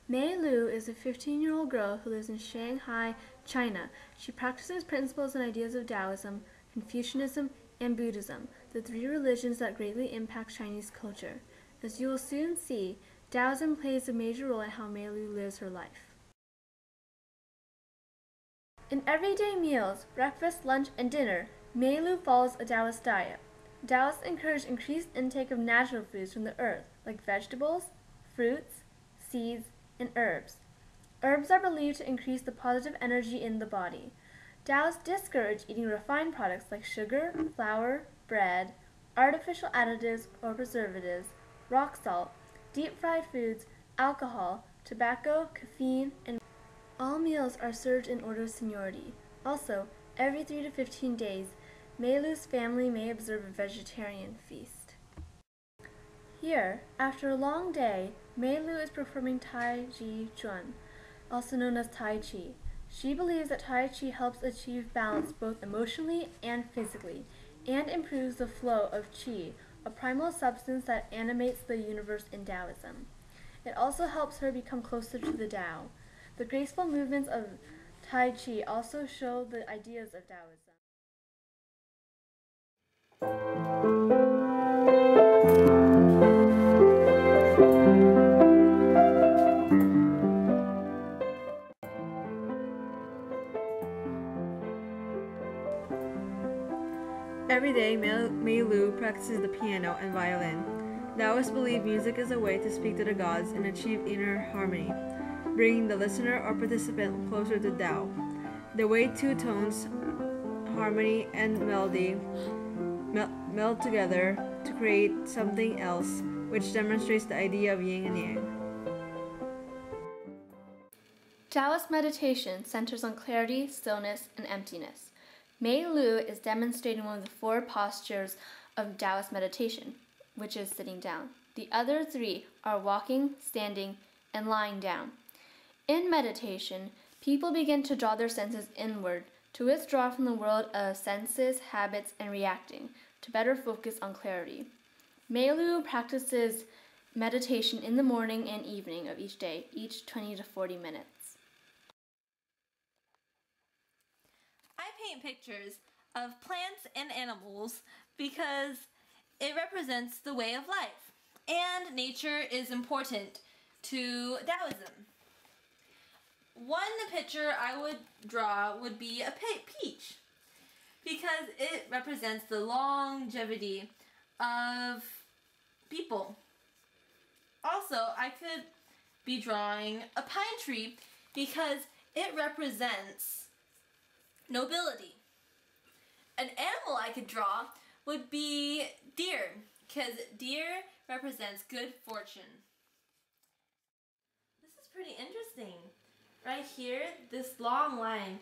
Mei Lu is a 15-year-old girl who lives in Shanghai, China. She practices principles and ideas of Daoism, Confucianism, and Buddhism, the three religions that greatly impact Chinese culture. As you will soon see, Daoism plays a major role in how Mei Lu lives her life. In everyday meals, breakfast, lunch, and dinner, Mei Lu follows a Taoist diet. Taoists encourage increased intake of natural foods from the earth, like vegetables, fruits, seeds, and herbs. Herbs are believed to increase the positive energy in the body. Taoists discourage eating refined products like sugar, flour, bread, artificial additives or preservatives, rock salt, deep-fried foods, alcohol, tobacco, caffeine, and all meals are served in order of seniority. Also, every 3 to 15 days, Mei Lu's family may observe a vegetarian feast. Here, after a long day, Mei Lu is performing Tai Chi Chuan, also known as Tai Chi. She believes that Tai Chi helps achieve balance both emotionally and physically, and improves the flow of Qi, a primal substance that animates the universe in Taoism. It also helps her become closer to the Tao. The graceful movements of Tai Chi also show the ideas of Taoism. Every day, Mei Lu practices the piano and violin. Taoists believe music is a way to speak to the gods and achieve inner harmony, bringing the listener or participant closer to Tao. The way two tones, harmony and melody, meld together to create something else, which demonstrates the idea of yin and yang. Taoist meditation centers on clarity, stillness, and emptiness. Mei Lu is demonstrating one of the 4 postures of Taoist meditation, which is sitting down. The other 3 are walking, standing, and lying down. In meditation, people begin to draw their senses inward, to withdraw from the world of senses, habits, and reacting, to better focus on clarity. Mei Lu practices meditation in the morning and evening of each day, each 20 to 40 minutes. I paint pictures of plants and animals because it represents the way of life, and nature is important to Taoism. One picture I would draw would be a peach because it represents the longevity of people. Also, I could be drawing a pine tree because it represents nobility. An animal I could draw would be deer, because deer represents good fortune. This is pretty interesting. Right here, this long line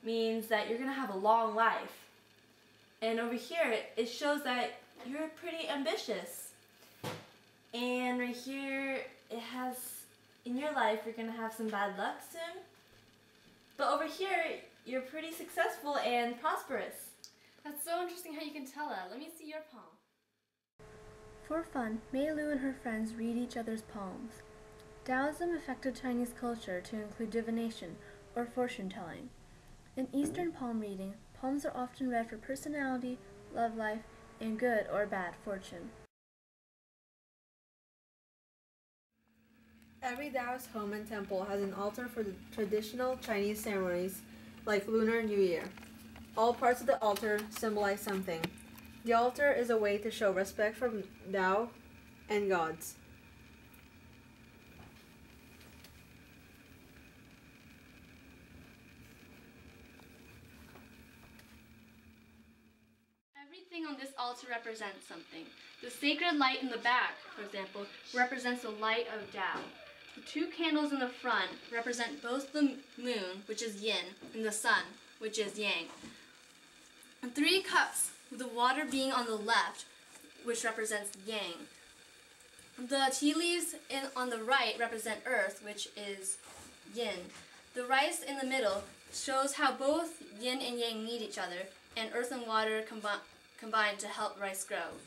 means that you're going to have a long life. And over here, it shows that you're pretty ambitious. And right here, it has, in your life, you're going to have some bad luck soon. But over here, you're pretty successful and prosperous. That's so interesting how you can tell that. Let me see your palm. For fun, Mei Lu and her friends read each other's palms. Taoism affected Chinese culture to include divination, or fortune-telling. In Eastern palm reading, palms are often read for personality, love life, and good or bad fortune. Every Taoist home and temple has an altar for the traditional Chinese ceremonies like Lunar New Year. All parts of the altar symbolize something. The altar is a way to show respect for Tao and gods. Everything on this altar represents something. The sacred light in the back, for example, represents the light of Tao. The 2 candles in the front represent both the moon, which is yin, and the sun, which is yang. And 3 cups, with the water being on the left, which represents yang. The tea leaves on the right represent earth, which is yin. The rice in the middle shows how both yin and yang need each other, and earth and water combine to help rice grow.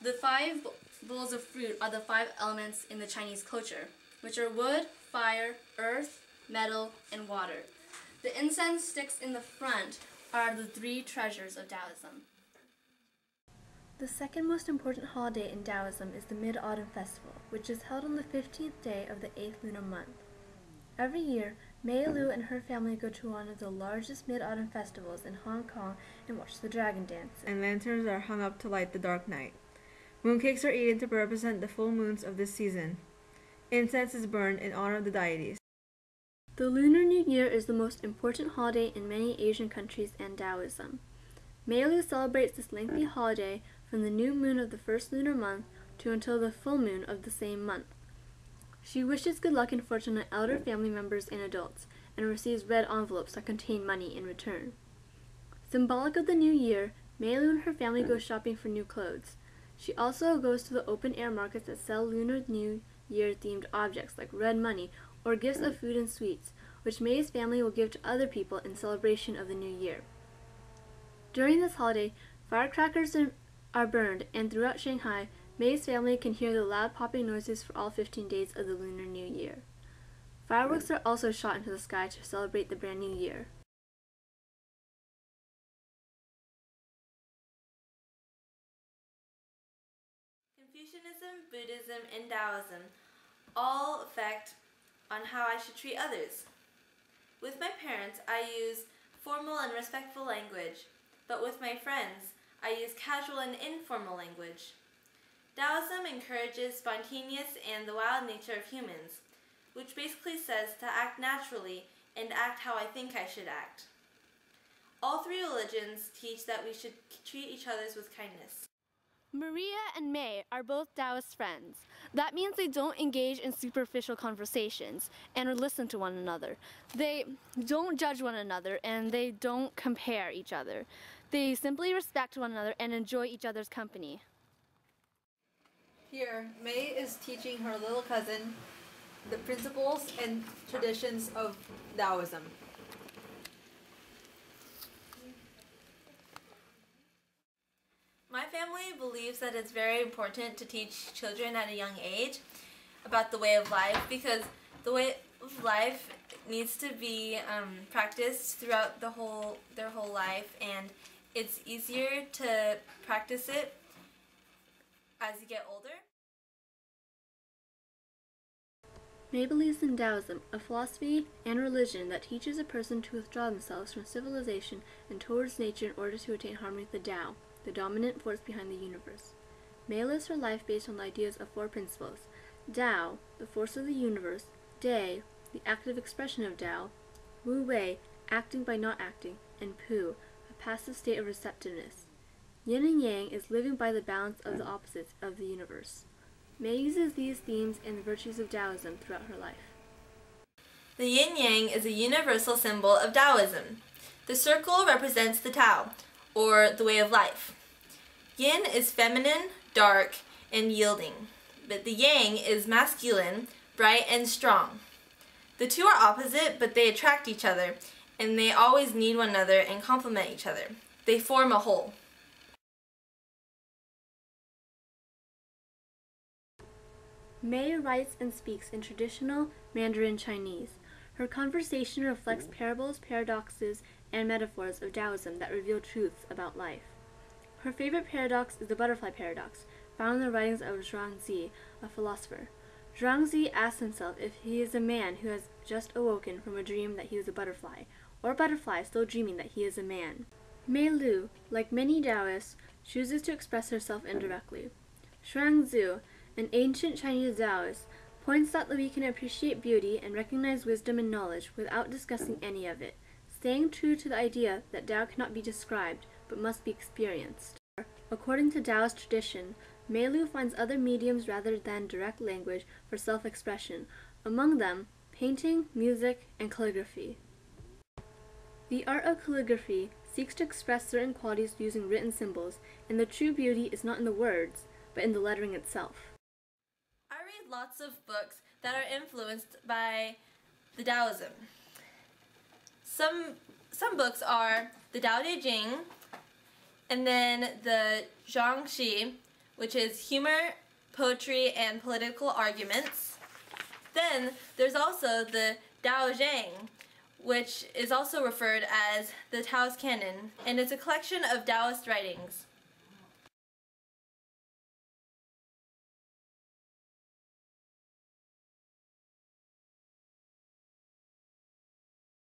The 5 bowls of fruit are the 5 elements in the Chinese culture, which are wood, fire, earth, metal, and water. The incense sticks in the front are the three treasures of Daoism. The second most important holiday in Daoism is the Mid-Autumn Festival, which is held on the 15th day of the 8th lunar month. Every year, Mei Lu and her family go to one of the largest Mid-Autumn festivals in Hong Kong and watch the dragon dance. And lanterns are hung up to light the dark night. Mooncakes are eaten to represent the full moons of this season. Incense is burned in honor of the deities. The Lunar New Year is the most important holiday in many Asian countries and Daoism. Mei Lu celebrates this lengthy holiday from the new moon of the first lunar month to until the full moon of the same month. She wishes good luck and fortune on elder family members and adults, and receives red envelopes that contain money in return. Symbolic of the new year, Mei Lu and her family go shopping for new clothes. She also goes to the open-air markets that sell Lunar New Year-themed objects like red money or gifts of food and sweets, which Mei's family will give to other people in celebration of the new year. During this holiday, firecrackers are burned, and throughout Shanghai, Mei's family can hear the loud popping noises for all 15 days of the Lunar New Year. Fireworks are also shot into the sky to celebrate the brand new year. Confucianism, Buddhism, and Daoism all affect on how I should treat others. With my parents, I use formal and respectful language, but with my friends, I use casual and informal language. Daoism encourages spontaneous and the wild nature of humans, which basically says to act naturally and act how I think I should act. All three religions teach that we should treat each other with kindness. Maria and May are both Taoist friends. That means they don't engage in superficial conversations and listen to one another. They don't judge one another and they don't compare each other. They simply respect one another and enjoy each other's company. Here, Mei is teaching her little cousin the principles and traditions of Daoism. My family believes that it's very important to teach children at a young age about the way of life, because the way of life needs to be practiced throughout their whole life, and it's easier to practice it as you get older. May believes in Daoism, a philosophy and religion that teaches a person to withdraw themselves from civilization and towards nature in order to attain harmony with the Tao, the dominant force behind the universe. May lives her life based on the ideas of four principles: Tao, the force of the universe; Day, the active expression of Tao; Wu Wei, acting by not acting; and Pu, a passive state of receptiveness. Yin and Yang is living by the balance of the opposites of the universe. May uses these themes and the virtues of Daoism throughout her life. The yin-yang is a universal symbol of Daoism. The circle represents the Tao, or the way of life. Yin is feminine, dark, and yielding, but the yang is masculine, bright, and strong. The two are opposite, but they attract each other, and they always need one another and complement each other. They form a whole. May writes and speaks in traditional Mandarin Chinese. Her conversation reflects parables, paradoxes, and metaphors of Taoism that reveal truths about life. Her favorite paradox is the butterfly paradox, found in the writings of Zhuangzi, a philosopher. Zhuangzi asks himself if he is a man who has just awoken from a dream that he was a butterfly, or a butterfly still dreaming that he is a man. Mei Lu, like many Taoists, chooses to express herself indirectly. Zhuangzi, an ancient Chinese Taoist, points out that we can appreciate beauty and recognize wisdom and knowledge without discussing any of it, staying true to the idea that Tao cannot be described, but must be experienced. According to Taoist tradition, Mei Lu finds other mediums rather than direct language for self-expression, among them painting, music, and calligraphy. The art of calligraphy seeks to express certain qualities using written symbols, and the true beauty is not in the words, but in the lettering itself. I read lots of books that are influenced by the Taoism. Some books are the Tao Te Ching, and then the Zhangxi, which is humor, poetry, and political arguments. Then there's also the Daoism, which is also referred as the Taoist canon, and it's a collection of Taoist writings.